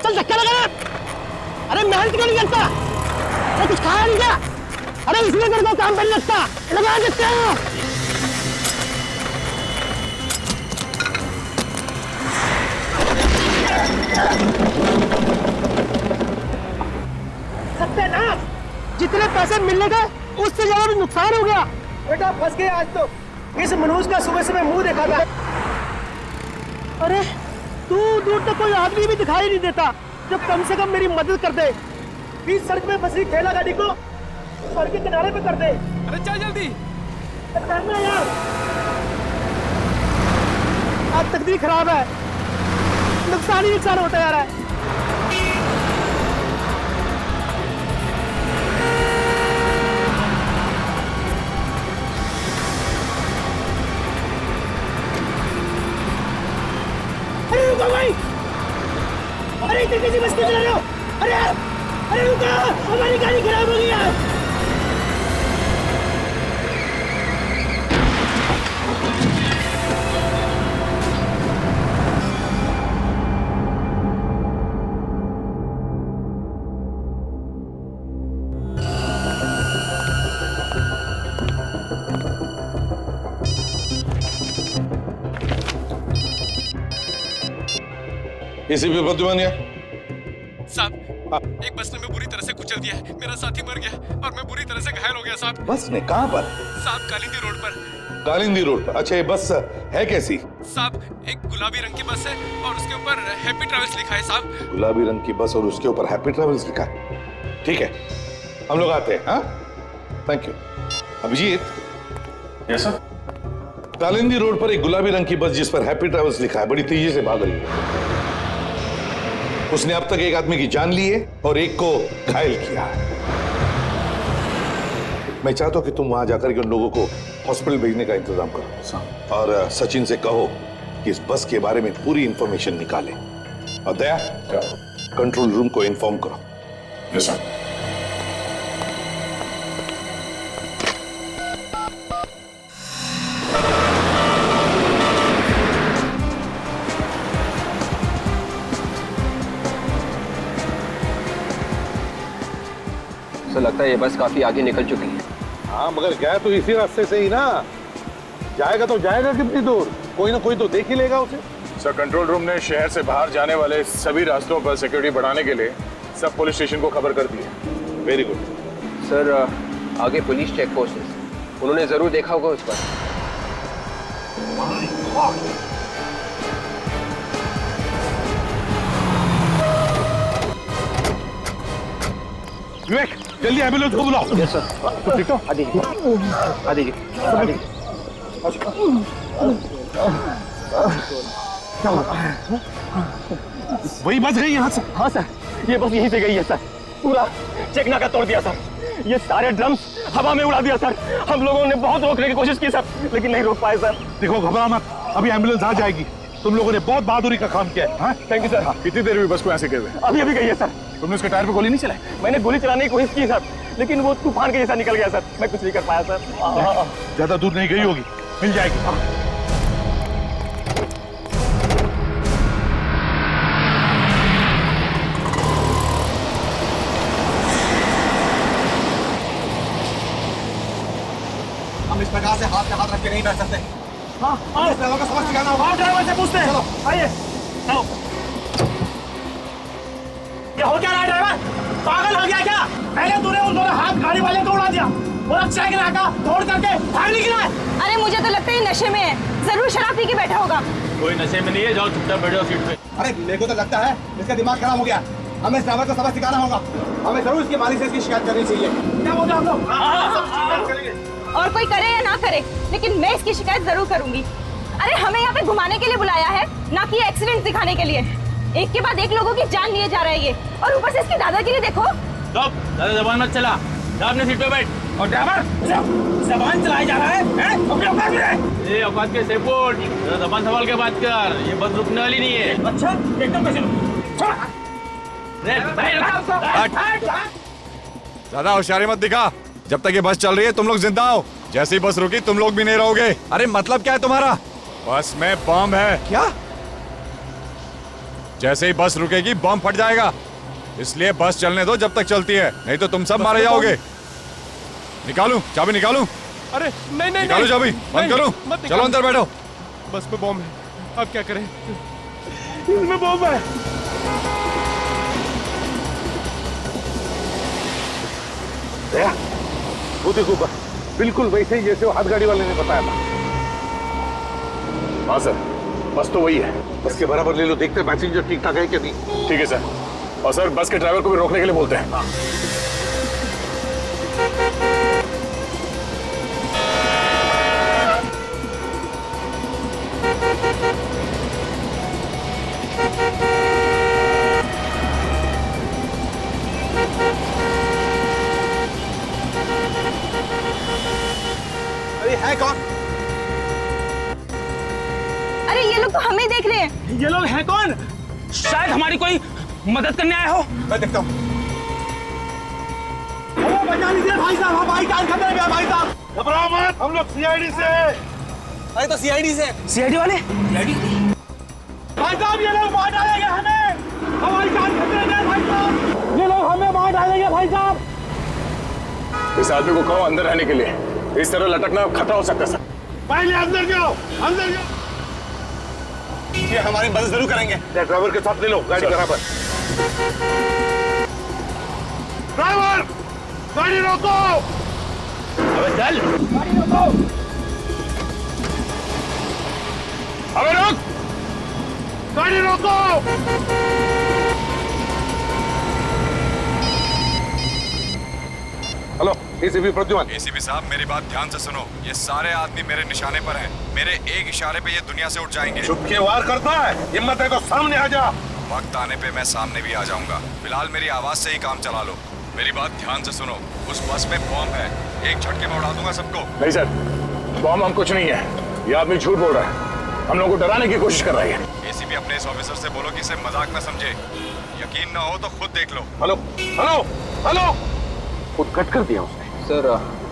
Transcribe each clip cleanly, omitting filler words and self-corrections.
चल धक्का लगा। अरे मेहनत क्यों नहीं करता? अरे कुछ खाया नहीं क्या? अरे इसलिए तेरे को काम पे नहीं लगता। लगा देते हैं। सत्यानाश! जितने पैसे मिलने थे उससे ज्यादा भी नुकसान हो गया। बेटा फंस गए आज तो। इस मनोज का सुबह सुबह मुंह देखा था। अरे दूर दूर तक कोई आदमी भी दिखाई नहीं देता जो कम से कम मेरी मदद कर दे। बीच सड़क में फंसी ठेला गाड़ी को सड़क के किनारे पे कर दे। अरे चल जल्दी करना यार। आज तकदीर खराब है, नुकसान ही नुकसान होता जा रहा है। अरे रुको भाई, अरे इतनी तेजी बस क्यों चला रहे हो? अरे रुको, हमारी गाड़ी खराब हो गई है। एसीपी प्रद्युमन साहब, एक बस ने मैं बुरी तरह से कुचल दिया है। मेरा साथी मर गया और मैं बुरी तरह से घायल हो गया साहब। बस ने कहाँ पर? साहब कालिंदी रोड पर। कालिंदी रोड पर? अच्छा, ये बस है कैसी? साहब एक गुलाबी रंग की बस है और उसके ऊपर हैप्पी ट्रैवल्स लिखा है साहब। गुलाबी रंग की बस और उसके ऊपर हैप्पी ट्रैवल्स लिखा है। ठीक है, हम लोग आते हैं। हाँ, thank you. Abhijit. Yes sir. Kalindi road पर एक गुलाबी रंग की बस जिस पर हैप्पी ट्रैवल्स लिखा है बड़ी तेजी से भाग रही है। उसने अब तक एक आदमी की जान ली है और एक को घायल किया है। मैं चाहता हूं कि तुम वहां जाकर के उन लोगों को हॉस्पिटल भेजने का इंतजाम करो और सचिन से कहो कि इस बस के बारे में पूरी इंफॉर्मेशन निकाले। और दया, कंट्रोल रूम को इन्फॉर्म करो। Yes sir. तो लगता है ये बस काफी आगे निकल चुकी है। हाँ, मगर गया तो इसी रास्ते से ही ना। जाएगा तो जाएगा कितनी दूर? कोई ना कोई तो देख ही लेगा उसे। सर, कंट्रोल रूम ने शहर से बाहर जाने वाले सभी रास्तों पर सिक्योरिटी बढ़ाने के लिए सब पुलिस स्टेशन को खबर कर दी है। Very good. सर आगे पुलिस चेक पोस्ट है, उन्होंने जरूर देखा होगा उस पर। विवेक, जल्दी एम्बुलेंस को बुलाओ। Yes sir. तो ठीक हो? आ दीजिए, आ दीजिए, आ दीजिए। वही बस गई यहाँ से? हाँ सर, ये बस यहीं से गई है सर। पूरा चेक नाका तोड़ दिया सर। ये सारे ड्रम्स हवा में उड़ा दिया सर। हम लोगों ने बहुत रोकने की कोशिश की सर, लेकिन नहीं रोक पाए सर। देखो, घबरा मत, अभी एम्बुलेंस आ जाएगी। तुम लोगों ने बहुत बहादुरी का काम किया है। Thank you sir. कितनी देर हुई बस को ऐसे गए? अभी अभी गई है सर। तुमने उसके टायर पे गोली नहीं चलाई? मैंने गोली चलाने की कोशिश की सर, लेकिन वो तूफान के जैसा निकल गया सर। मैं कुछ नहीं कर पाया सर। ज्यादा दूर नहीं गई होगी, मिल जाएगी। हम इस प्रकार से हाथ में हाथ रख के नहीं बैठ सकते। हाँ, ड्राइवर का सबक सिखाना होगा। ड्राइवर से पूछते हैं। चलो आइए, चलो। ये हो क्या रहा है ड्राइवर? पागल हो गया क्या? पहले तूने उन दोनों हाथ गाड़ी वाले को उड़ा दिया और चेक नाका तोड़ करके भाग निकला है। अरे मुझे तो लगता है ये नशे में है, जरूर शराब पी के बैठा होगा। कोई नशे में नहीं है, जाओ चुपचाप बैठो सीट पे। अरे मेरे को तो लगता है इसका दिमाग खराब हो गया। हमें इस ड्राइवर को सबक सिखाना होगा। हमें जरूर इसके मालिक से इसकी शिकायत करनी चाहिए। क्या बोलते हम लोग? और कोई करे या ना करे, लेकिन मैं इसकी शिकायत जरूर करूंगी। अरे हमें यहाँ पे घुमाने के लिए बुलाया है, ना कि एक्सीडेंट दिखाने के लिए। एक के बाद एक लोगों की जान लिए जा रहा है ये, और ऊपर से इसकी दादागिरी देखो। ज्यादा जबान मत चला, जा अपने सीट पे बैठ। और ड्राइवर जबान चलाया जा रहा है? अपने औकात में रहे। ये औकात के सेपोर्ट, जबान संभाल के बात कर। ये बस रुकने वाली नहीं है। अच्छा, एकदम कैसे? ज्यादा होशियारी मत दिखा। जब तक ये बस चल रही है तुम लोग जिंदा हो। जैसी बस रुकी तुम लोग भी नहीं रहोगे। अरे मतलब क्या है तुम्हारा? बस में बम है क्या? जैसे ही बस रुकेगी बम फट जाएगा, इसलिए बस चलने दो जब तक चलती है, नहीं तो तुम सब मारे जाओगे। निकालूं चाबी? निकालूं? अरे नहीं नहीं निकालो चाबी, बंद करो, चलो अंदर बैठो। बस में बॉम्ब है, अब क्या करें? इसमें बॉम्ब है। दया, वो देखो बिल्कुल वैसे ही जैसे वो हाथ गाड़ी वाले ने बताया था। हाँ सर, बस तो वही है। बस के बराबर ले लो, देखते हैं पैसेंजर ठीक ठाक है कि नहीं। ठीक है सर। और सर बस के ड्राइवर को भी रोकने के लिए बोलते हैं। अरे है कौन? अरे ये लोग तो हमें देख रहे हैं। ये लोग हैं कौन? शायद हमारी कोई मदद करने आए हो। मैं देखता हूँ। बचा लीजिए भाई साहब, हमारी जान खतरे में है भाई साहब। घबराओ मत, हम लोग सीआईडी से। अरे तो सीआईडी से। सीआईडी वाले? भाई साहब ये लोग मार डालेंगे हमें, हमारी जान खतरे में है भाई साहब। ये लोग हमें मार डालेंगे भाई साहब। इस आदमी को कहो अंदर रहने के लिए, इस तरह लटकना खतरा हो सकता है सर। पहले अंदर जाओ, अंदर जाओ। ये हमारी मदद जरूर करेंगे। ड्राइवर के साथ ले लो गाड़ी बराबर। ड्राइवर, गाड़ी रोको। अबे चल। गाड़ी रोको। अबे रुक, गाड़ी रोको। Hello, ACP Pradyuman. एसीपी साहब मेरी बात ध्यान से सुनो, ये सारे आदमी मेरे निशाने पर हैं। मेरे एक इशारे पे ये दुनिया से उठ जाएंगे। चुप के वार करता है, हिम्मत है तो सामने आ जा। वक्त आने पे मैं सामने भी आ जाऊंगा, फिलहाल मेरी आवाज से ही काम चला लो। मेरी बात ध्यान से सुनो, उस बस में बॉम्ब है, एक झटके में उड़ा दूंगा सबको। नहीं सर, बॉम्ब हम कुछ नहीं है। ये आदमी झूठ बोल रहा है, हम लोगों को डराने की कोशिश कर रहा है। एसीपी अपने इस ऑफिसर से बोलो कि इसे मजाक न समझे, यकीन ना हो तो खुद देख लो। Hello, hello, hello. खुद कट कर दिया उसने। सर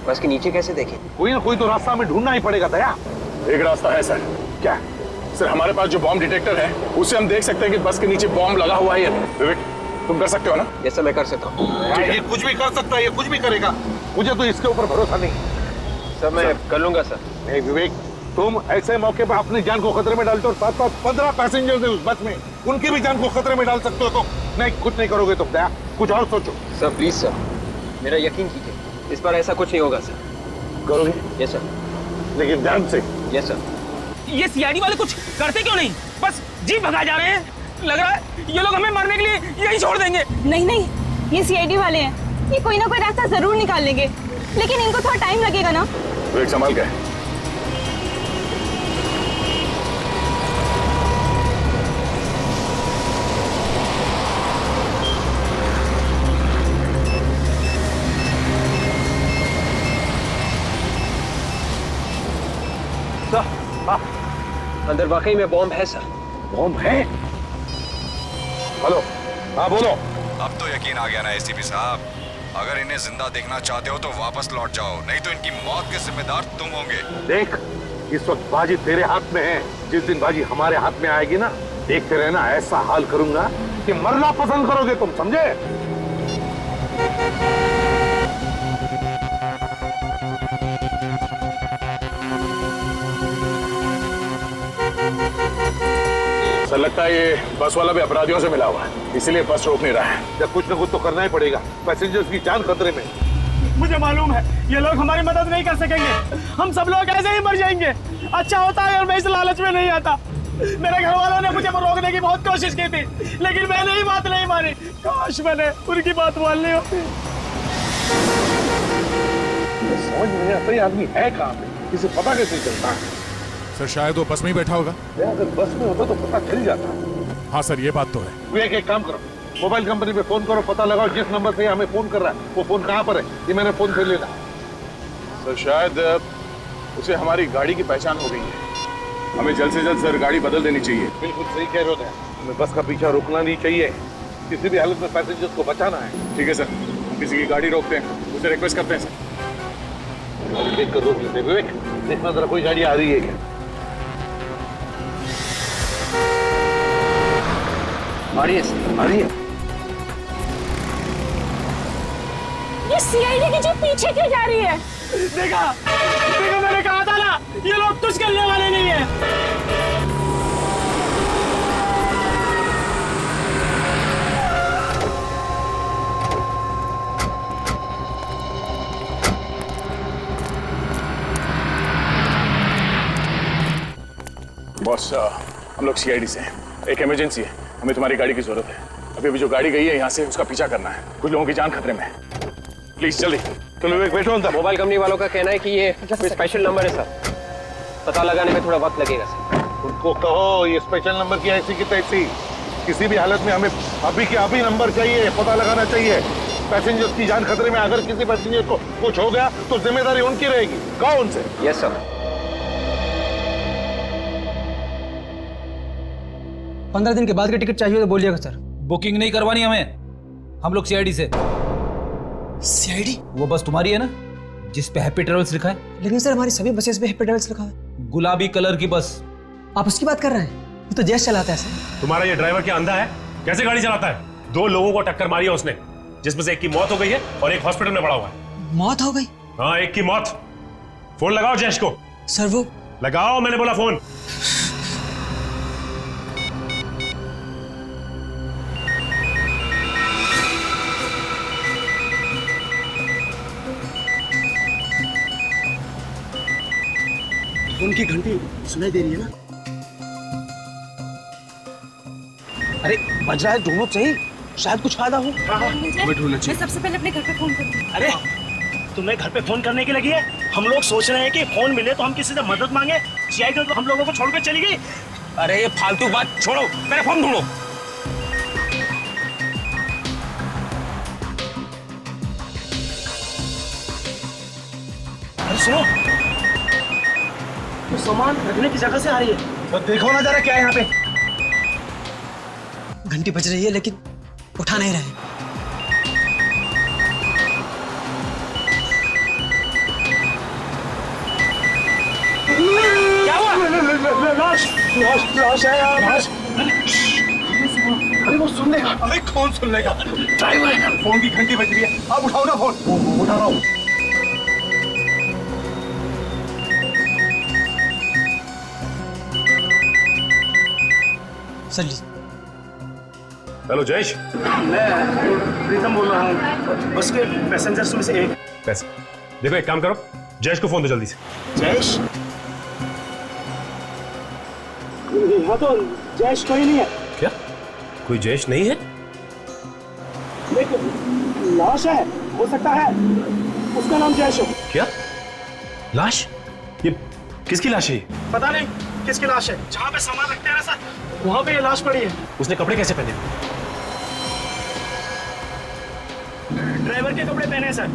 बस के नीचे कैसे देखें? कोई ना कोई तो रास्ता हमें ढूंढना ही पड़ेगा। दया, एक रास्ता है सर। क्या? सर हमारे पास जो बॉम्ब डिटेक्टर है उससे हम देख सकते हैं कि बस के नीचे बॉम्ब लगा हुआ है या नहीं। विवेक तुम कर सकते हो ना? ये सब मैं कर सकता हूँ। ये कुछ भी कर सकता है, ये कुछ भी करेगा। मुझे तो इसके ऊपर भरोसा नहीं। सर मैं कर लूंगा सर। नहीं विवेक, तुम ऐसे मौके पर अपनी जान को खतरे में डालते हो। साथ साथ 15 पैसेंजर्स हैं उस बस में, उनकी भी जान को खतरे में डाल सकते हो। तो नहीं, कुछ नहीं करोगे तुम। दया, कुछ और सोचो। सर प्लीज सर, मेरा यकीन कीजिए, इस बार ऐसा कुछ नहीं होगा सर। करोगे? Yes sir. लेकिन ध्यान से। Yes sir. ये सीआईडी वाले कुछ करते क्यों नहीं? बस जीप भगा जा रहे हैं। लग रहा है ये लोग हमें मारने के लिए यही छोड़ देंगे। नहीं नहीं, ये सीआईडी वाले हैं, ये कोई ना कोई रास्ता जरूर निकाल लेंगे, लेकिन इनको थोड़ा टाइम लगेगा ना। विवेक संभाल के। अंदर वाकई में बॉम्ब है सर। बॉम्ब है? हेलो, हाँ बोलो। अब तो यकीन आ गया ना एसीपी साहब, अगर इन्हें जिंदा देखना चाहते हो तो वापस लौट जाओ, नहीं तो इनकी मौत के जिम्मेदार तुम होंगे। देख, इस वक्त बाजी तेरे हाथ में है, जिस दिन बाजी हमारे हाथ में आएगी ना, देखते रहना, ऐसा हाल करूंगा कि मरना पसंद करोगे तुम, समझे? सर लगता है ये बस वाला भी अपराधियों से मिला हुआ है, इसीलिए बस रोक नहीं रहा है। जब कुछ ना कुछ तो करना ही पड़ेगा, पैसेंजर्स की जान खतरे में। मुझे मालूम है ये लोग हमारी मदद नहीं कर सकेंगे, हम सब लोग ऐसे ही मर जाएंगे। अच्छा होता है अगर मैं इस लालच में नहीं आता। मेरे घर वालों ने मुझे रोकने की बहुत कोशिश की थी, लेकिन मैंने ही बात नहीं मानी। काश मैंने उनकी बात मान ली होती। समझ में नहीं आता ये आदमी है कहाँ पे, इसे पता कैसे चलता है? सर शायद वो बस में ही बैठा होगा। अगर बस में होता तो पता चल जाता। हाँ सर, ये बात तो है। विवेक एक काम करो, मोबाइल कंपनी पे फोन करो, पता लगाओ जिस नंबर से हमें फोन कर रहा है वो फोन कहाँ पर है, ये मैंने फोन से लेना। सर शायद उसे हमारी गाड़ी की पहचान हो गई है, हमें जल्द से जल्द सर गाड़ी बदल देनी चाहिए। बिल्कुल सही कह रहे हो, हमें बस का पीछा रोकना नहीं चाहिए, किसी भी हालत में पैसेंजर्स को बचाना है। ठीक है सर, हम किसी की गाड़ी रोकते हैं, उसे रिक्वेस्ट करते हैं सर। देख कर रोक लेते। विवेक देखना जरा कोई गाड़ी आ रही है क्या। आ रही है, आ रही है। ये सीआईडी की जीप पीछे क्यों जा रही है? देखा देखा, मैंने कहा था ना, ये लोग कुछ करने वाले नहीं है। बॉस, हम लोग सीआईडी से हैं। एक इमरजेंसी है, हमें तुम्हारी गाड़ी की जरूरत है। अभी जो गाड़ी गई है यहाँ से, उसका पीछा करना है। कुछ लोगों की जान खतरे में है। प्लीज जल्दी। तुम लोग बैठो अंदर। मोबाइल कंपनी वालों का कहना है कि ये कोई स्पेशल नंबर है सर, पता लगाने में थोड़ा वक्त लगेगा सर। उनको कहो ये स्पेशल नंबर की ऐसी की तैसी, किसी भी हालत में हमें अभी के अभी नंबर चाहिए, पता लगाना चाहिए। पैसेंजर्स की जान खतरे में, अगर किसी पैसेंजर को कुछ हो गया तो जिम्मेदारी उनकी रहेगी। कहो उनसे। Yes sir. 15 दिन के बाद की टिकट चाहिए तो बोलिएगा सर। बुकिंग नहीं करवानी हमें, हम लोग सीआईडी से। सीआईडी? वो बस तुम्हारी है ना, जिस पे हैप्पी ट्रेवल्स लिखा है? लेकिन सर हमारी सभी बसेस पे हैप्पी ट्रेवल्स लिखा है। गुलाबी कलर की बस। आप उसकी बात कर रहे हैं? ये तो जैश चलाता है सर। तुम्हारा ये ड्राइवर क्या अंधा है? कैसे गाड़ी चलाता है? 2 लोगों को टक्कर मारी है उसने, जिसमें से एक की मौत हो गई है और एक हॉस्पिटल में पड़ा हुआ है। मौत हो गई? हाँ, एक की मौत। फोन लगाओ जैश को। सर वो लगाओ, मैंने बोला फोन। उनकी घंटी सुनाई दे रही है ना? अरे बज रहा है, ढूंढो सही, शायद कुछ फायदा हो। मैं सबसे पहले अपने घर पे फोन करूंगी। अरे तुम्हें घर पे फोन करने की लगी है? हम लोग सोच रहे हैं कि फोन मिले तो हम किसी से मदद मांगे। सीआईडी तो हम लोगों को छोड़कर चली गई। अरे ये फालतू बात छोड़ो, मेरे फोन ढूंढो। अरे सुनो, तो सामान रखने की जगह से आ रही है। तो देखो ना जरा क्या है यहाँ पे। घंटी बज रही है लेकिन उठा नहीं रहे। क्या हुआ? लाश लाश है यार, लाश। अरे वो सुन लेगा। अरे कौन सुन लेगा? ड्राइवर है। फोन की घंटी बज रही है, आप उठाओ ना फोन। उठा रहा हूँ। सर जी। हेलो जयेश। मैं प्रीतम बोल रहा हूँ, बस के पैसेंजर्स में से एक। पैसे देखो, एक काम करो, जयेश को फोन दो जल्दी से। जयेश? यहाँ तो जयेश कोई नहीं है। क्या कोई जयेश नहीं है? लेकिन लाश है, हो सकता है उसका नाम जयेश हो। क्या लाश? ये किसकी लाश है? पता नहीं किसकी लाश है। जहाँ पे सामान रखते हैं ना सर, वहाँ पे ये लाश पड़ी है। उसने कपड़े कैसे पहने? ड्राइवर के कपड़े पहने हैं सर।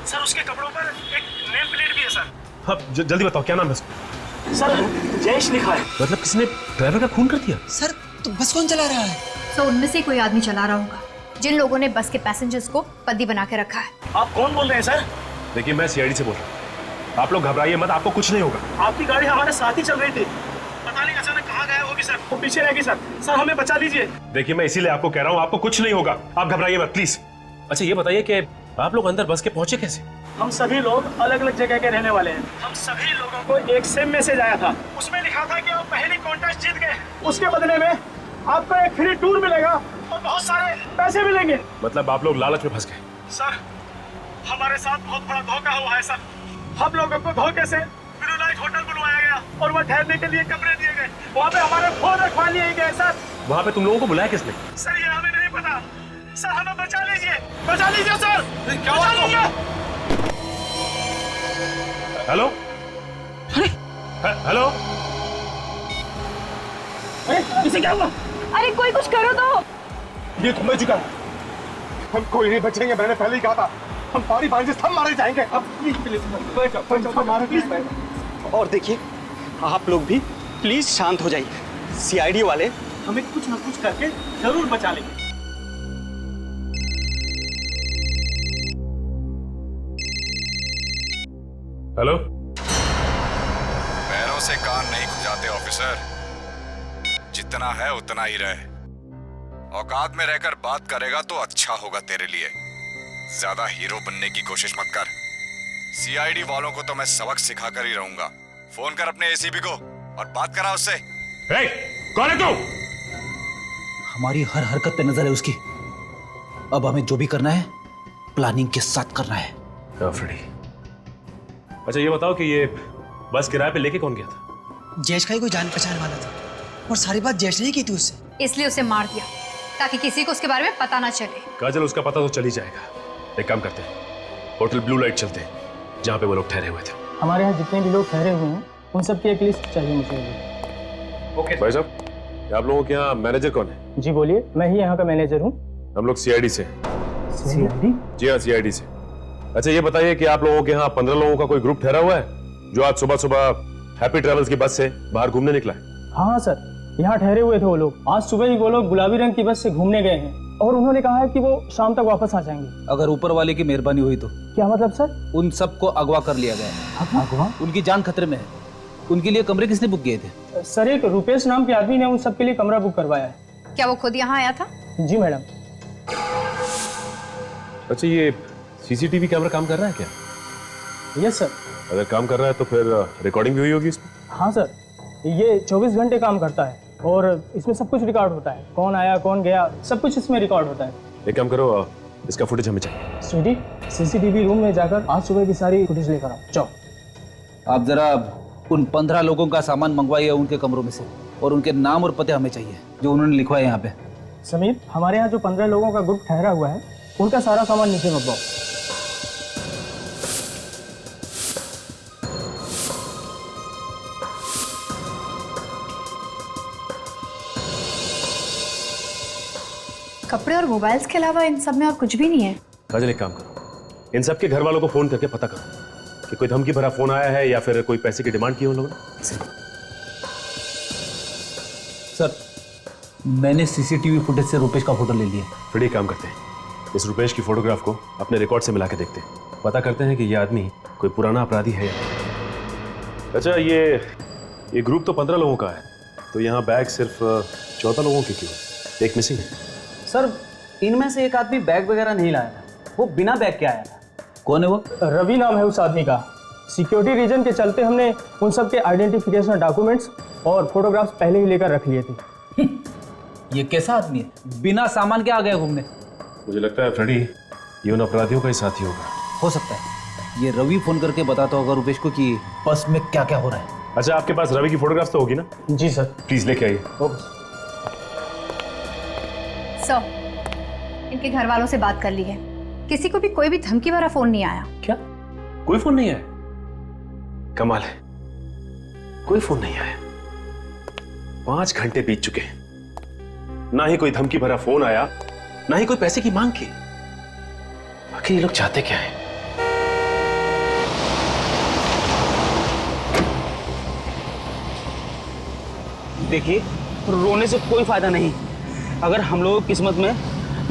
सर उसके कपड़ों पर एक नेम प्लेट भी है सर। हाँ, जल्दी बताओ क्या नाम है उसका? सर जयेश लिखा है। मतलब किसने ड्राइवर का खून कर दिया? सर तो बस कौन चला रहा है? सर उनमें से कोई आदमी चला रहा होगा, जिन लोगों ने बस के पैसेंजर्स को बंदी बना के रखा है। आप कौन बोल रहे हैं सर? देखिए, मैं सीआईडी से बोल रहा हूँ। आप लोग घबराइए मत, आपको कुछ नहीं होगा। आपकी गाड़ी हमारे साथ ही चल रही थी, पता नहीं अचानक कहाँ गए होगी सर। वो पीछे रह गई सर। सर हमें बचा लीजिए। देखिए, मैं इसीलिए आपको कह रहा हूँ, आपको कुछ नहीं होगा, आप घबराइए मत प्लीज। अच्छा ये बताइए कि आप लोग अंदर बस के पहुंचे कैसे? हम सभी लोग अलग अलग जगह के रहने वाले हैं। हम सभी लोगों को एक सेम मैसेज आया था, उसमें लिखा था कि आप पहली कॉन्टेस्ट जीत गए, उसके बदले में आपको एक फ्री टूर मिलेगा और बहुत सारे पैसे मिलेंगे। मतलब आप लोग लालच में फंस गए? सर हमारे साथ बहुत बड़ा धोखा हुआ है सर। हम लोगों को धोखे से ब्लूलाइट होटल बुलवाया गया और वहाँ ठहरने के लिए कमरे दिए गए। वहाँ पे हमारे फोन रखवा लिए गए सर। वहाँ पे तुम लोगों को बुलाया किसने? सर ये हमें नहीं पता। सर हमें बचा लीजिए सर। क्या बचा लीजिए। हेलो? हेलो? अरे इसे क्या हुआ? अरे कोई कुछ करो तो। ये तो मैं चुका है, हम कोई नहीं बचेंगे। मैंने पहले ही कहा था, हम पारी बांझे सब मारे जाएंगे। अब प्लीज। और देखिए, आप लोग भी प्लीज शांत हो जाइए। सीआईडी वाले हमें कुछ ना कुछ करके जरूर बचा लेंगे। हेलो? पैरों से कान नहीं खुजाते ऑफिसर, जितना है उतना ही रहे। औकात में रहकर बात करेगा तो अच्छा होगा तेरे लिए। ज्यादा हीरो बनने की कोशिश मत कर। सीआईडी वालों को तो मैं सबक सिखाकर ही रहूंगा। फोन कर अपने एसीपी को और बात करा उससे। कौन है तू? हमारी हर हरकत पे नजर है उसकी। अब हमें जो भी करना है प्लानिंग के साथ करना है। फ्रेडी, अच्छा ये बताओ कि ये बस किराए पे लेके कौन गया था? जयेश का ही कोई जान पहचान वाला था और सारी बात जयेश ने ही की थी उससे, इसलिए उसे मार दिया ताकि किसी को उसके बारे में पता ना चले। काजल, उसका पता तो चल ही जाएगा। एक काम करते हैं, होटल ब्लू लाइट चलते हैं जहाँ पे वो लोग ठहरे हुए थे। हमारे यहाँ जितने भी लोग ठहरे हुए हैं उन सब की एक लिस्ट चाहिए मुझे। ओके भाई साहब, आप लोगों के यहाँ मैनेजर कौन है? जी बोलिए, मैं ही यहाँ का मैनेजर हूँ। हम लोग सीआईडी से। सीआईडी? जी हाँ, सीआईडी से। अच्छा ये बताइए कि आप लोगों के यहाँ 15 लोगों का कोई ग्रुप ठहरा हुआ है जो आज सुबह सुबह हैप्पी ट्रैवल्स की बस से बाहर घूमने निकला है? हाँ सर, यहाँ ठहरे हुए थे वो लोग। आज सुबह ही वो लोग गुलाबी रंग की बस से घूमने गए हैं और उन्होंने कहा है कि वो शाम तक वापस आ जाएंगे। अगर ऊपर वाले की मेहरबानी हुई तो। क्या मतलब सर? उन सबको अगवा कर लिया गया है। अगवा? उनकी जान खतरे में है। उनके लिए कमरे किसने बुक किए थे? सर, एक रुपेश नाम के आदमी ने उन सबके लिए कमरा बुक करवाया है। क्या वो खुद यहाँ आया था? जी मैडम। अच्छा ये सीसीटीवी कैमरा काम कर रहा है क्या? Yes sir. अगर काम कर रहा है तो फिर रिकॉर्डिंग भी हुई होगी इसमें? हाँ सर, ये 24 घंटे काम करता है और इसमें सब कुछ रिकॉर्ड होता है। कौन आया कौन गया सब कुछ इसमें रिकॉर्ड होता है। एक काम करो, इसका फुटेज हमें चाहिए। स्वीटी, सीसीटीवी रूम में जाकर आज सुबह की सारी फुटेज लेकर आओ। जाओ। आप जरा उन 15 लोगों का सामान मंगवाइए उनके कमरों में से, और उनके नाम और पते हमें चाहिए जो उन्होंने लिखवाए यहाँ पे। समीर, हमारे यहाँ जो 15 लोगों का ग्रुप ठहरा हुआ है उनका सारा सामान नीचे मंगवाओ। कपड़े और मोबाइल्स के अलावा इन सब में और कुछ भी नहीं है। काजल, एक काम करो, इन सबके घर वालों को फोन करके पता करो कि कोई धमकी भरा फोन आया है या फिर कोई पैसे की डिमांड की है उन लोगों ने। सर, मैंने सीसीटीवी फुटेज से रुपेश का फोटो ले लिया। फिर एक काम करते हैं, इस रुपेश की फोटोग्राफ को अपने रिकॉर्ड से मिला के देखते हैं, पता करते हैं कि ये आदमी कोई पुराना अपराधी है या नहीं। अच्छा ये ग्रुप तो 15 लोगों का है, तो यहाँ बैग सिर्फ 14 लोगों के क्यों? एक मिसिंग है। सर, इनमें से एक आदमी बैग वगैरह नहीं लाया था, वो बिना बैग के आया था। कौन है वो? रवि नाम है उस आदमी का। सिक्योरिटी रीजन के चलते हमने उन सब के आइडेंटिफिकेशन डॉक्यूमेंट्स और फोटोग्राफ्स पहले ही लेकर रख लिए थे। ये कैसा आदमी है, बिना सामान के आ गया घूमने? मुझे लगता है फ्रेडी ये उन अपराधियों का ही साथी होगा। हो सकता है ये रवि फोन करके बताता होगा रुपेश को कि बस में क्या क्या हो रहा है। अच्छा, आपके पास रवि की फोटोग्राफ तो होगी ना? जी सर। प्लीज लेके आइए। सर, इनके घर वालों से बात कर ली है, किसी को भी कोई भी धमकी भरा फोन नहीं आया। क्या? कोई फोन नहीं आया? कमाल है, कोई फोन नहीं आया। 5 घंटे बीत चुके हैं, ना ही कोई धमकी भरा फोन आया, ना ही कोई पैसे की मांग की। आखिर ये लोग चाहते क्या है? देखिए, रोने से कोई फायदा नहीं। अगर हम लोगों की किस्मत में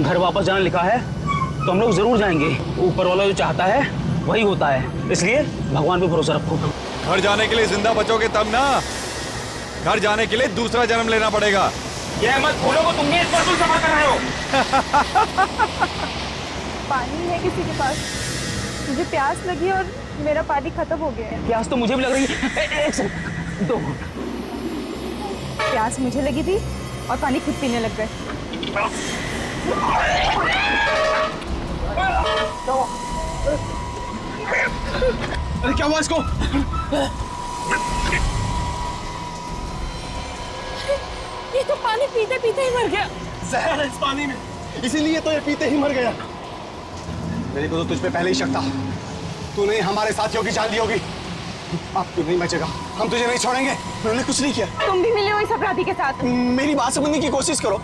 घर वापस जाना लिखा है तो हम लोग जरूर जाएंगे। ऊपर वाला जो चाहता है वही होता है, इसलिए भगवान पे भरोसा रखो। घर जाने के लिए जिंदा बचोगे तब ना, घर जाने के लिए दूसरा जन्म लेना पड़ेगा। ये मत भूलो को तुम भी इस पर सफर कर रहे हो। पानी है किसी के पास? मुझे प्यास लगी और मेरा पानी खत्म हो गया है। प्यास तो मुझे भी लग रही है। एक सेकंड, दो। प्यास मुझे लगी थी और पानी खुद पीने लग गए। अरे क्या हुआ इसको? ये तो पानी पीते पीते ही मर गया। जहर है इस पानी में, इसीलिए तो ये पीते ही मर गया। मेरे को तो तुझ पे पहले ही शक था, तूने हमारे साथियों की जान ली होगी। अब तू नहीं बचेगा, हम तुझे नहीं छोड़ेंगे। उन्होंने कुछ नहीं किया। तुम भी मिले हो इस अपराधी के साथ? मेरी बात समझने की कोशिश करो,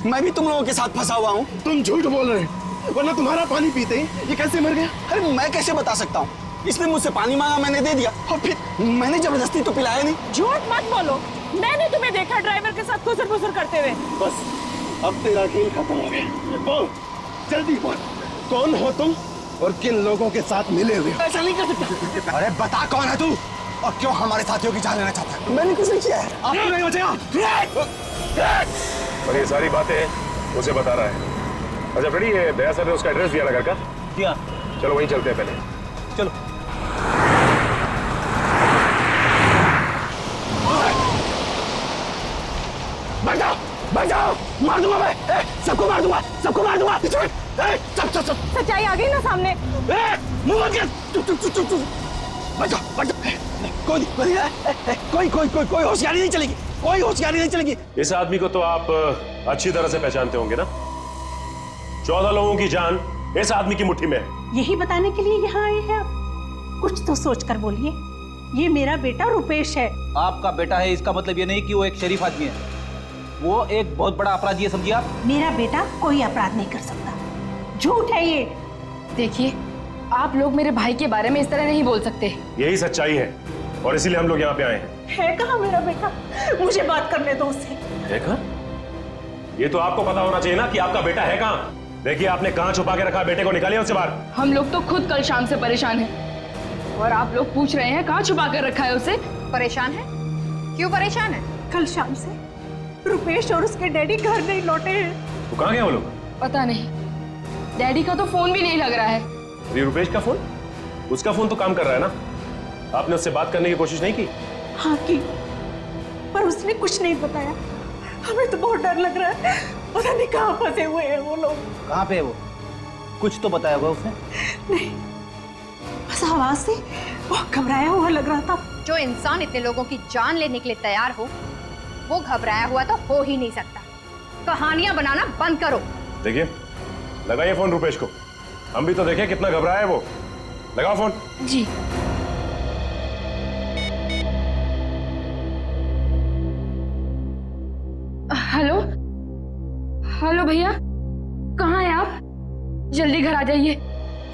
मैं भी तुम लोगों के साथ फंसा हुआ हूँ। तुम झूठ बोल रहे हो, वरना तुम्हारा पानी पीते ही ये कैसे मर गया? अरे मैं कैसे बता सकता हूँ? इसने मुझसे पानी मांगा, मैंने दे दिया, और फिर मैंने जबरदस्ती तो पिलाया नहीं। झूठ मत बोलो, मैंने तुम्हें देखा ड्राइवर के साथ खुसर फुसर करते हुए। बस अब तेरा खेल खत्म हो गया। बोल, जल्दी बोल, कौन हो तुम और किन लोगों के साथ मिले हुए? ऐसा नहीं कर सकता। अरे बता, कौन है तू और क्यों हमारे साथियों की जान लेना चाहता है? मैंने कुछ नहीं किया है। आप नहीं बचेगा। और ये सारी बातें उसे बता रहा है। अच्छा फ्रेडी, ये दया सर ने उसका एड्रेस दिया था घर का? दिया। चलो वहीं चलते हैं पहले। चलो। बैठ जाओ, बैठ जाओ, मार दूंगा मैं, सबको मार दूंगा, सबको मार दूंगा। सब। सच्चाई आ गई ना सामने। मुंह बंद कर, चुप। बैठ जाओ, कोई होशियारी नहीं चलेगी, कोई होशियारी नहीं चलेगी। इस आदमी को तो आप अच्छी तरह से पहचानते होंगे ना? 14 लोगों की जान इस आदमी की मुट्ठी में है। यही बताने के लिए यहाँ आए हैं आप? कुछ तो सोच कर बोलिए। ये मेरा बेटा रुपेश है। आपका बेटा है इसका मतलब ये नहीं कि वो एक शरीफ आदमी है। वो एक बहुत बड़ा अपराधी है, समझिए आप। मेरा बेटा कोई अपराध नहीं कर सकता, झूठ है ये। देखिए, आप लोग मेरे भाई के बारे में इस तरह नहीं बोल सकते। यही सच्चाई है और इसीलिए हम लोग यहाँ पे आए हैं। है कहाँ मेरा बेटा? मुझे बात करने दो उससे। है कहाँ? ये तो आपको पता होना चाहिए ना कि आपका बेटा है कहाँ। देखिए, आपने कहाँ छुपा के रखा, बेटे को निकालिए उससे बाहर। हम लोग तो खुद कल शाम से परेशान हैं और आप लोग पूछ रहे हैं कहाँ छुपा कर रखा है उसे। परेशान है? क्यों परेशान है? कल शाम से रुपेश और उसके डैडी घर नहीं लौटे हैं। तो कहाँ गए वो लोग? पता नहीं, डैडी का तो फोन भी नहीं लग रहा है। अरे रुपेश का फोन? उसका फोन तो काम कर रहा है ना? आपने उससे बात करने की कोशिश नहीं की? हाँ की, पर उसने कुछ नहीं बताया। हमें तो बहुत डर लग रहा है, पता नहीं कहाँ फंसे हुए हैं वो लोग। कहाँ पे है वो? कुछ तो बताया होगा उसने? नहीं, बस आवाज से बहुत घबराया हुआ लग रहा था। जो इंसान इतने लोगों की जान लेने के लिए तैयार हो, वो घबराया हुआ तो हो ही नहीं सकता। कहानियां बनाना बंद करो। देखिए, लगाइए फोन रुपेश को, हम भी तो देखें कितना घबराया है वो। लगाओ फोन। जी। हेलो हेलो भैया, कहाँ हैं आप? जल्दी घर आ जाइए,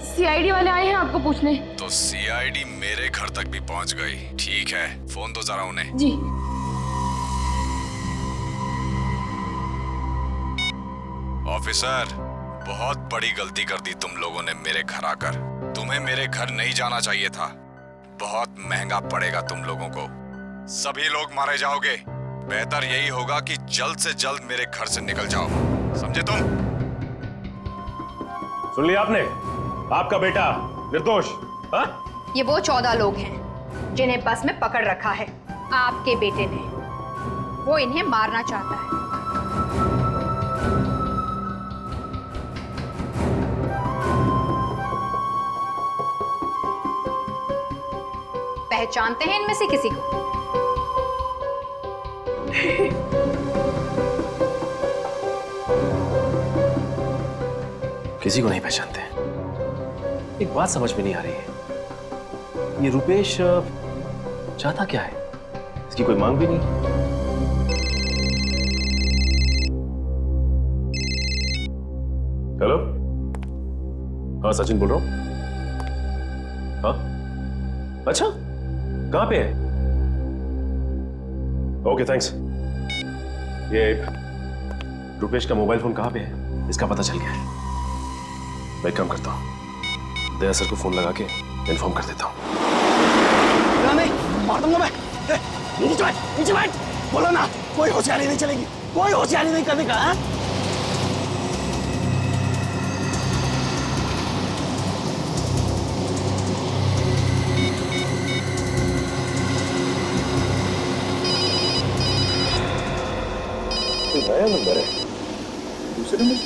सीआईडी वाले आए हैं आपको पूछने। तो सीआईडी मेरे घर तक भी पहुंच गई। ठीक है, फोन दो जरा उन्हें। जी। ऑफिसर, बहुत बड़ी गलती कर दी तुम लोगों ने मेरे घर आकर। तुम्हें मेरे घर नहीं जाना चाहिए था। बहुत महंगा पड़ेगा तुम लोगों को। सभी लोग मारे जाओगे। बेहतर यही होगा कि जल्द से जल्द मेरे घर से निकल जाओ, समझे तुम? सुन लिया आपने? आपका बेटा निर्दोष। हाँ? ये वो 14 लोग हैं जिन्हें बस में पकड़ रखा है आपके बेटे ने। वो इन्हें मारना चाहता है। पहचानते हैं इनमें से किसी को? किसी को नहीं पहचानते। एक बात समझ में नहीं आ रही है, ये रुपेश चाहता क्या है? इसकी कोई मांग भी नहीं। हेलो, हाँ सचिन बोल रहा हूं। हाँ, अच्छा, कहां पे है? Okay thanks. ये रुपेश का मोबाइल फोन कहां पे है? इसका पता चल गया है। मैं एक काम करता हूं, दया सर को फोन लगा के इन्फॉर्म कर देता हूं। नहीं, मार दूंगा मैं। नीचे बैठ, बोलो ना, कोई होशियारी नहीं चलेगी, कोई होशियारी नहीं करने का। हाँ? नया नंबर है, दूसरे नंबर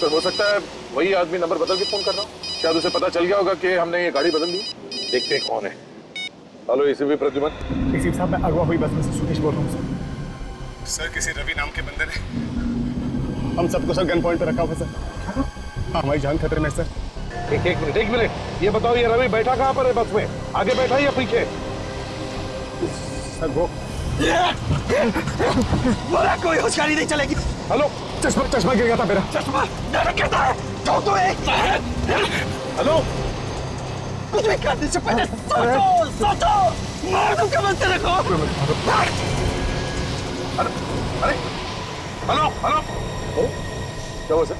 सर। हो सकता है वही आदमी नंबर बदल के फोन कर रहा हो। शायद उसे पता चल गया होगा कि हमने ये गाड़ी बदल दी। देखते हैं कौन है। Hello ACP Pradyuman. एसीपी साहब, मैं अगवा हुई बस में से सुकेश बोल रहा हूँ सर। किसी रवि नाम के बंदे ने हम सबको सर गन पॉइंट पे रखा हुआ सर। हाँ, हमारी जान खतरे में सर। एक मिनट, ये बताओ, ये रवि बैठा कहाँ पर है बस में? आगे बैठा या पीछे? सर वो बोला कोई होशियारी नहीं चलेगी। हेलो, चश्मा गिर गया था मेरा। चश्मा गिरता है तो हेलो, कुछ भी करने से पहले सोचो। मार दूं क्या बनते रखो। अरे हेलो, क्या हुआ सर?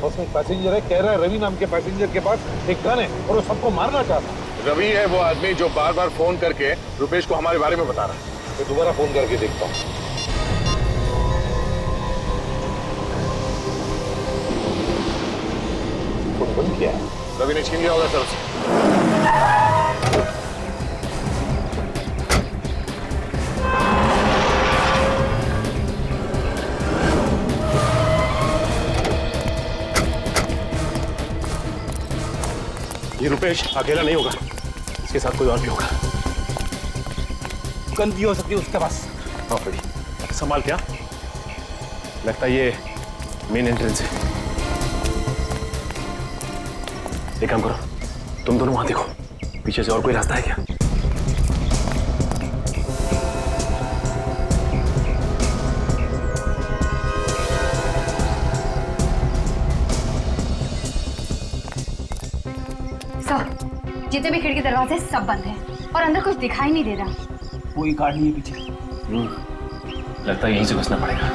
बस में पैसेंजर है, कह रहा है रवि नाम के पैसेंजर के पास एक गन है और वो सबको मारना चाहता है। रवि है वो आदमी जो बार बार फोन करके रुपेश को हमारे बारे में बता रहा है। मैं दोबारा फोन करके देखता हूँ। बंद किया है। रवि ने छीन लिया होगा सर उसे। ये रुपेश अकेला नहीं होगा, इसके साथ कोई और भी होगा। गन भी हो सकती है उसके पास। हाँ फ्रेडी, संभाल क्या? लगता है ये मेन एंट्रेंस है। एक काम करो, तुम दोनों वहां देखो, पीछे से और कोई रास्ता है क्या? सर, जितने भी खिड़की दरवाजे सब बंद हैं और अंदर कुछ दिखाई नहीं दे रहा। कोई गार्ड नहीं है पीछे। लगता है यहीं से घुसना पड़ेगा।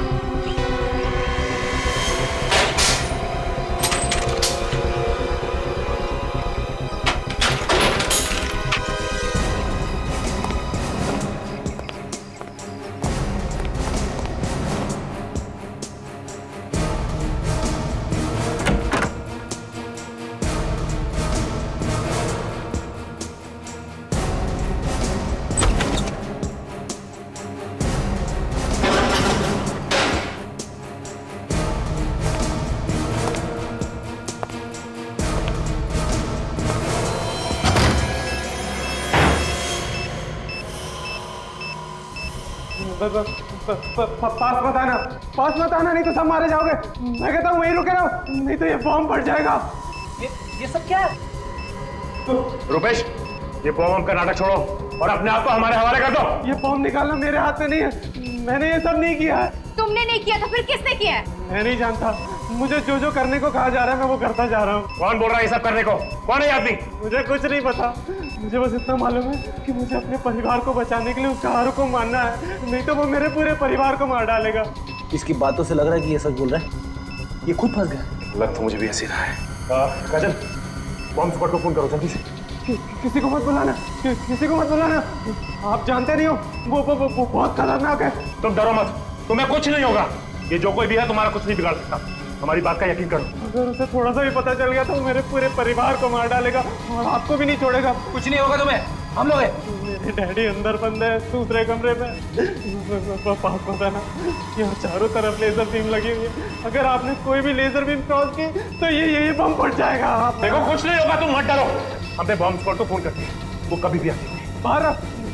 पास मत आना नहीं तो सब मारे जाओगे। मैं कहता हूँ वहीं रुके रहो, नहीं तो ये बॉम्ब फट जाएगा। ये सब क्या है? रुपेश, ये बॉम्ब का नाटक छोड़ो और अपने आप को हमारे हवाले कर दो। ये बॉम्ब निकालना मेरे हाथ में नहीं है, मैंने ये सब नहीं किया है। तुमने नहीं किया तो फिर किसने किया है? मैं नहीं जानता, मुझे जो जो करने को कहा जा रहा है मैं वो करता जा रहा हूँ। कौन बोल रहा है ये सब करने को? कौन है आदमी? मुझे कुछ नहीं पता, मुझे बस इतना मालूम है कि मुझे अपने परिवार को बचाने के लिए उस कार को मारना है, नहीं तो वो मेरे पूरे परिवार को मार डालेगा। इसकी बातों से लग रहा है कि ये सच बोल रहा है। ये खुद फंस गया। लग तो मुझे भी ऐसे रहा है। काजल, बॉम्ब स्क्वाड को फोन करो जल्दी से। किसी को मत बुलाना, किसी को मत बुलाना। आप जानते नहीं हो वो बहुत खतरनाक है। तुम डरो मत, तुम्हें कुछ नहीं होगा। ये जो कोई भी है तुम्हारा कुछ नहीं बिगाड़ सकता, हमारी बात का यकीन करो। अगर उसे थोड़ा सा भी पता चल गया तो वो मेरे पूरे परिवार को मार डालेगा और आपको भी नहीं छोड़ेगा। कुछ नहीं होगा तुम्हें, हम लोग हैं। मेरे डैडी अंदर बंद है दूसरे कमरे में। पास होता ना, यहाँ चारों तरफ लेजर बीम लगी हुई है, अगर आपने कोई भी लेजर बीम क्रॉस की तो ये बम फट जाएगा। देखो कुछ नहीं होगा, तुम मत डरो। हमने बॉम्ब स्क्वाड को फोन कर दिया, वो कभी भी आती है। बाहर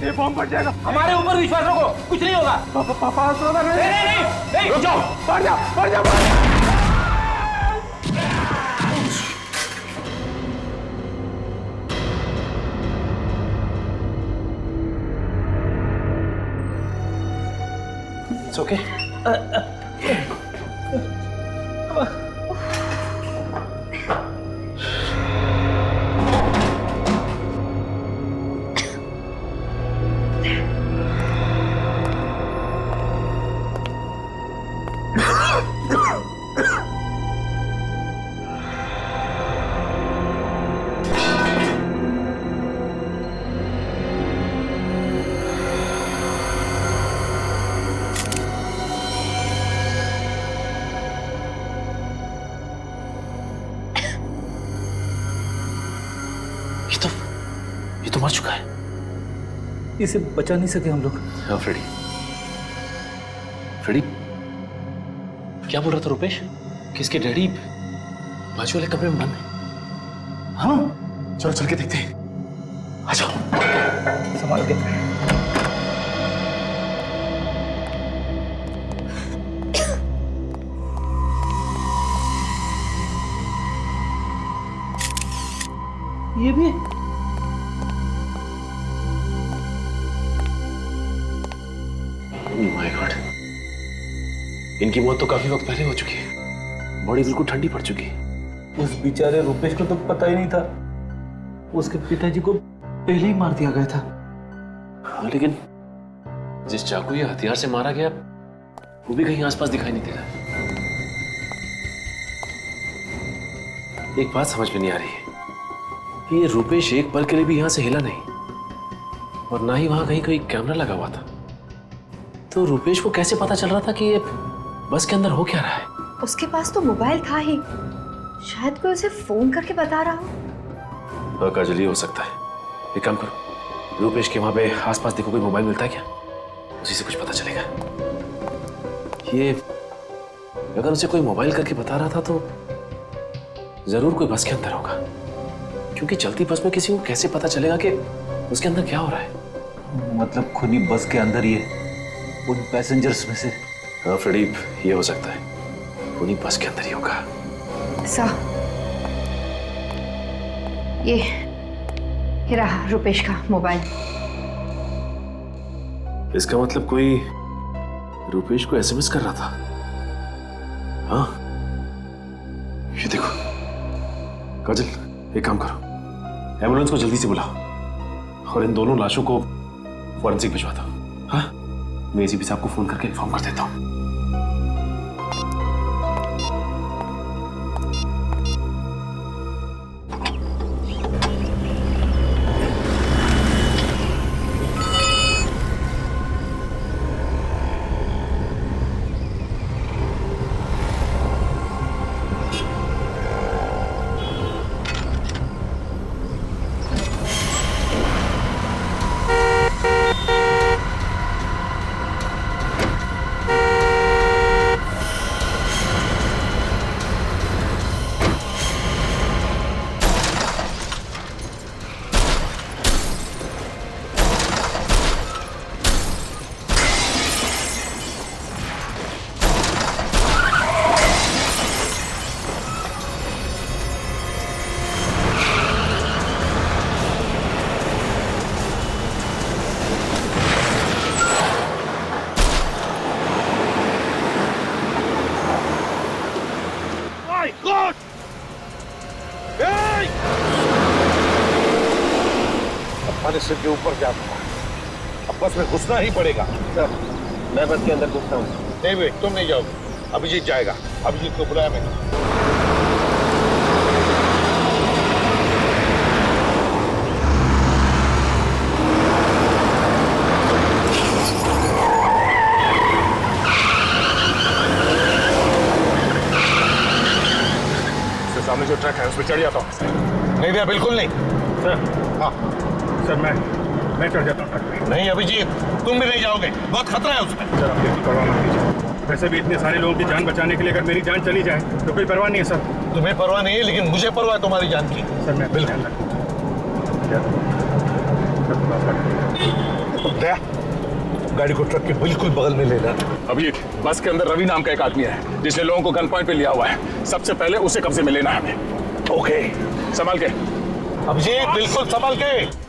ये बम फट जाएगा। हमारे ऊपर विश्वास रखो, कुछ नहीं होगा। पास होता नहीं, रुक जाओ, बढ़ जाओ। It's okay. ये तो मर चुका है। इसे बचा नहीं सके हम लोग। हाँ फ्रेडी, फ्रेडी क्या बोल रहा था रुपेश? किसके डैडी बाजू वाले कमरे में बंद है? हाँ, चलो चल के देखते हैं। आ जाओ, संभाल के। ये भी माय गॉड, इनकी मौत तो काफी वक्त पहले हो चुकी है। बॉडी बिल्कुल ठंडी पड़ चुकी है। उस बेचारे रुपेश को तो पता ही नहीं था, उसके पिताजी को पहले ही मार दिया गया था। हाँ, लेकिन जिस चाकू या हथियार से मारा गया वो भी कहीं आसपास दिखाई नहीं दे रहा। एक बात समझ में नहीं आ रही है कि ये रुपेश एक पल के लिए भी यहां से हिला नहीं और ना ही वहां कहीं कोई कैमरा लगा हुआ था। तो रुपेश को कैसे पता चल रहा था कि ये बस के अंदर हो क्या रहा है? उसके पास तो मोबाइल था ही, शायद कोई उसे फोन करके बता रहा हो। हाँ काजल, ये हो सकता है। एक काम करो, रूपेश के वहां पे आसपास देखो, कोई मोबाइल मिलता है क्या? उसी से कुछ पता चलेगा। ये अगर उसे कोई मोबाइल करके बता रहा था तो जरूर कोई बस के अंदर होगा, क्योंकि चलती बस में किसी को कैसे पता चलेगा कि उसके अंदर क्या हो रहा है? मतलब खुनी बस के अंदर ही है, उन पैसेंजर्स में से। हाँ फ्रेडी, ये हो सकता है, खुनी बस के अंदर ही होगा। ये रहा रुपेश का मोबाइल। इसका मतलब कोई रुपेश को एसएमएस कर रहा था। हाँ, ये देखो काजल, एक काम करो, एम्बुलेंस को जल्दी से बुलाओ और इन दोनों लाशों को फॉरेंसिक भिजवा दो। हाँ, मैं एसीपी साहब को फोन करके इन्फॉर्म कर देता हूँ। सिर के ऊपर क्या था? अब बस में घुसना ही पड़ेगा। सर, मैं बस के अंदर घुसता हूँ। नहीं भाई, तुम नहीं जाओगे, अभिजीत जाएगा। अभिजीत को बुलाया मैंने। सामने जो ट्रक है उस पर चढ़ जाता हूँ। नहीं भैया, बिल्कुल नहीं। सर, हाँ सर, मैं चढ़ जाता हूँ ट्रक पे। नहीं अभिजीत, तुम भी नहीं जाओगे, बहुत खतरा है उसमें। सर, आप बिल्कुल परवाह मत कीजिए। वैसे भी इतने सारे लोगों की जान बचाने के लिए अगर मेरी जान चली जाए तो कोई परवाह नहीं है सर। तुम्हें परवाह नहीं है, लेकिन मुझे परवाह है तुम्हारी जान की। सर, मैं बिल्कुल दया, गाड़ी को ट्रक के बिल्कुल बगल में ले ला। अभी बस के अंदर रवि नाम का एक आदमी है जिसने लोगों को गन पॉइंट पे लिया हुआ है। सबसे पहले उसे कब्जे में लेना है हमें। ओके, संभाल के अभिजीत, बिल्कुल संभाल के।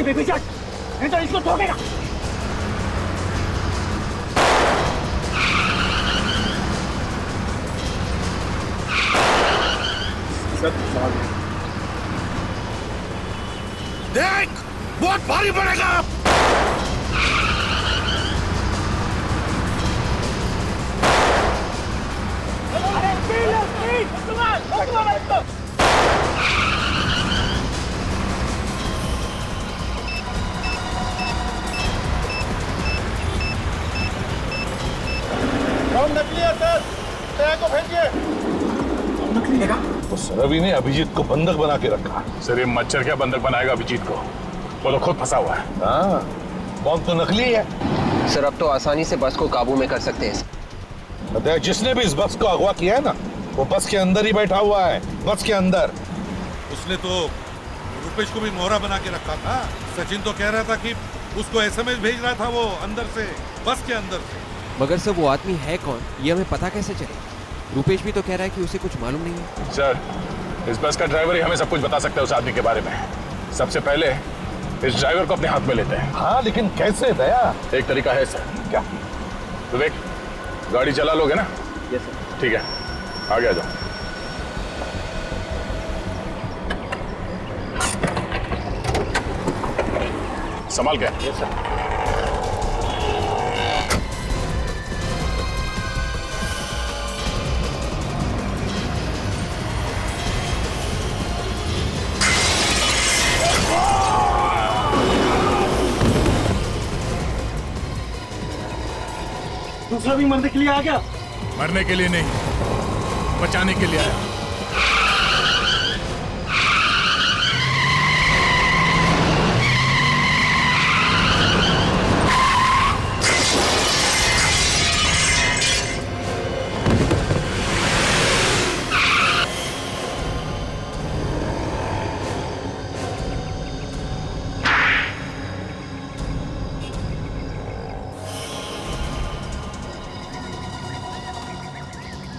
अभी भी चल, नहीं तो इसको ठोकेगा। देख, बहुत भारी पड़ेगा। नकली है सर, तय को भेजिए। नकली है? उस रवि ने अभिजीत को बंधक बना के रखा। सर ये मच्छर क्या बंधक बनाएगा अभिजीत को? वो तो खुद फंसा हुआ है। हाँ, बॉम्ब तो नकली है। सर अब तो आसानी से बस को काबू में कर सकते हैं। जिसने भी इस बस को अगवा किया है ना, वो बस के अंदर ही बैठा हुआ है, बस के अंदर। उसने तो रुपेश को भी मोहरा बना के रखा था। सचिन तो कह रहा था कि उसको एसएमएस भेज रहा था वो अंदर से, बस के अंदर से। मगर सर वो आदमी है कौन, ये हमें पता कैसे चले? रुपेश भी तो कह रहा है कि उसे कुछ मालूम नहीं है। सर इस बस का ड्राइवर ही हमें सब कुछ बता सकता है उस आदमी के बारे में। सबसे पहले इस ड्राइवर को अपने हाथ में लेते हैं। हाँ, लेकिन कैसे दया? एक तरीका है सर। क्या? तो देख, गाड़ी चला लोगे ना? Yes sir. ठीक है, आगे आ जाओ। संभाल के। Yes sir. दूसरा भी मरने के लिए आ गया। मरने के लिए नहीं, बचाने के लिए आया।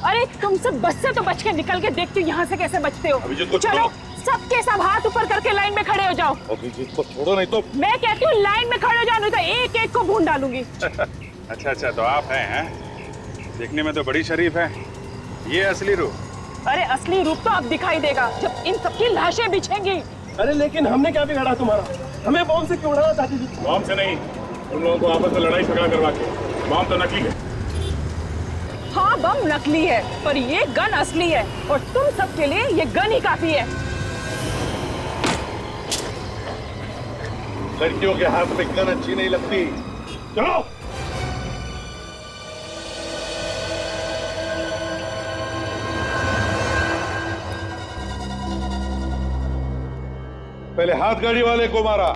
अरे तुम सब बस से तो बच के निकल के देखती हो यहाँ से कैसे बचते हो। चलो सबके सब हाथ ऊपर करके लाइन में खड़े हो जाओ। अभिजीत को छोड़ो, नहीं तो। मैं कहती हूँ लाइन में खड़े हो जाओ, नहीं तो एक एक को भून डालूंगी। अच्छा, तो आप हैं? देखने में तो बड़ी शरीफ है। ये असली रूप? अरे असली रूप तो अब दिखाई देगा जब इन सबकी लाशें बिछेंगी। अरे लेकिन हमने क्या बिगाड़ा तुम्हारा? हमें बॉम्ब से क्यों उड़ाना चाहती थी? बॉम्ब से नहीं, तुम लोगों को आपस में लड़ाई झगड़ा करवा के। बॉम्ब तो नकली है। हाँ बम नकली है, पर ये गन असली है और तुम सबके लिए ये गन ही काफी है। लड़कियों के हाथ में गन अच्छी नहीं लगती। चलो। पहले हाथ गाड़ी वाले को मारा,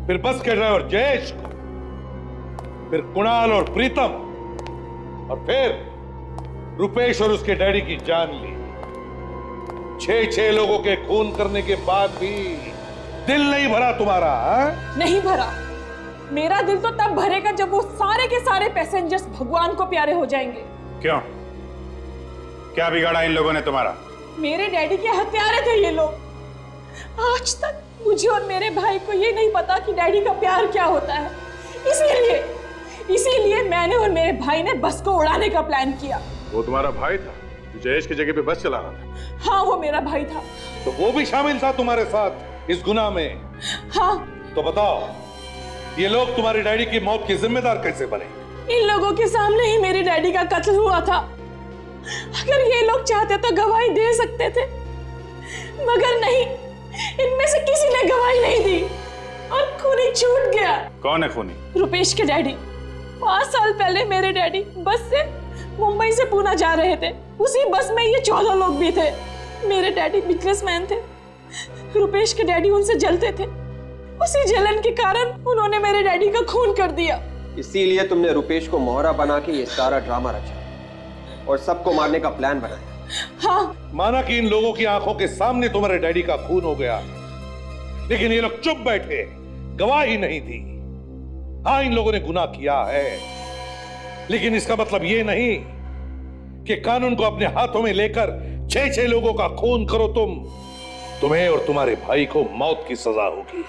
फिर बस के ड्राइवर जयेश को, फिर कुणाल और प्रीतम, और फिर रुपेश और उसके डैडी की जान ली। 6 लोगों के खून करने के बाद भी दिल नहीं भरा तुम्हारा? हा? नहीं भरा। मेरा दिल तो तब भरेगा जब वो सारे के सारे पैसेंजर्स भगवान को प्यारे हो जाएंगे। क्यों? क्या बिगाड़ा इन लोगों ने तुम्हारा? मेरे डैडी के हत्यारे थे ये लोग। आज तक मुझे और मेरे भाई को ये नहीं पता कि डैडी का प्यार क्या होता है। इसीलिए मैंने और मेरे भाई ने बस को उड़ाने का प्लान किया। वो तुम्हारा भाई था जो जयेश की जगह पे बस चला रहा था? हाँ वो मेरा भाई था। तो वो भी शामिल था तुम्हारे साथ इस गुनाह में? हाँ। तो बताओ, ये लोग तुम्हारी डैडी की मौत के जिम्मेदार कैसे बने? इन लोगों के सामने ही मेरे डैडी का कत्ल हुआ था। अगर ये लोग चाहते तो गवाही दे सकते थे, मगर नहीं, इनमें से किसी ने गवाही नहीं दी और खूनी छूट गया। कौन है खूनी? रुपेश के डैडी। 5 साल पहले मेरे डैडी बस से मुंबई से पूना जा रहे थे। उसी बस में ये 14 लोग भी थे। मेरे डैडी बिजनेसमैन थे, रुपेश के डैडी उनसे जलते थे। उसी जलन के कारण उन्होंने मेरे डैडी का खून कर दिया। इसीलिए तुमने रुपेश को मोहरा बना के ये सारा ड्रामा रचा और सबको मारने का प्लान बनाया। हाँ। माना कि इन लोगों की आंखों के सामने तुम्हारे डैडी का खून हो गया, लेकिन ये लोग चुप बैठे, गवाही नहीं दी। हाँ, इन लोगों ने गुनाह किया है, लेकिन इसका मतलब ये नहीं कि कानून को अपने हाथों में लेकर 6 लोगों का खून करो तुम। तुम्हें और तुम्हारे भाई को मौत की सजा होगी।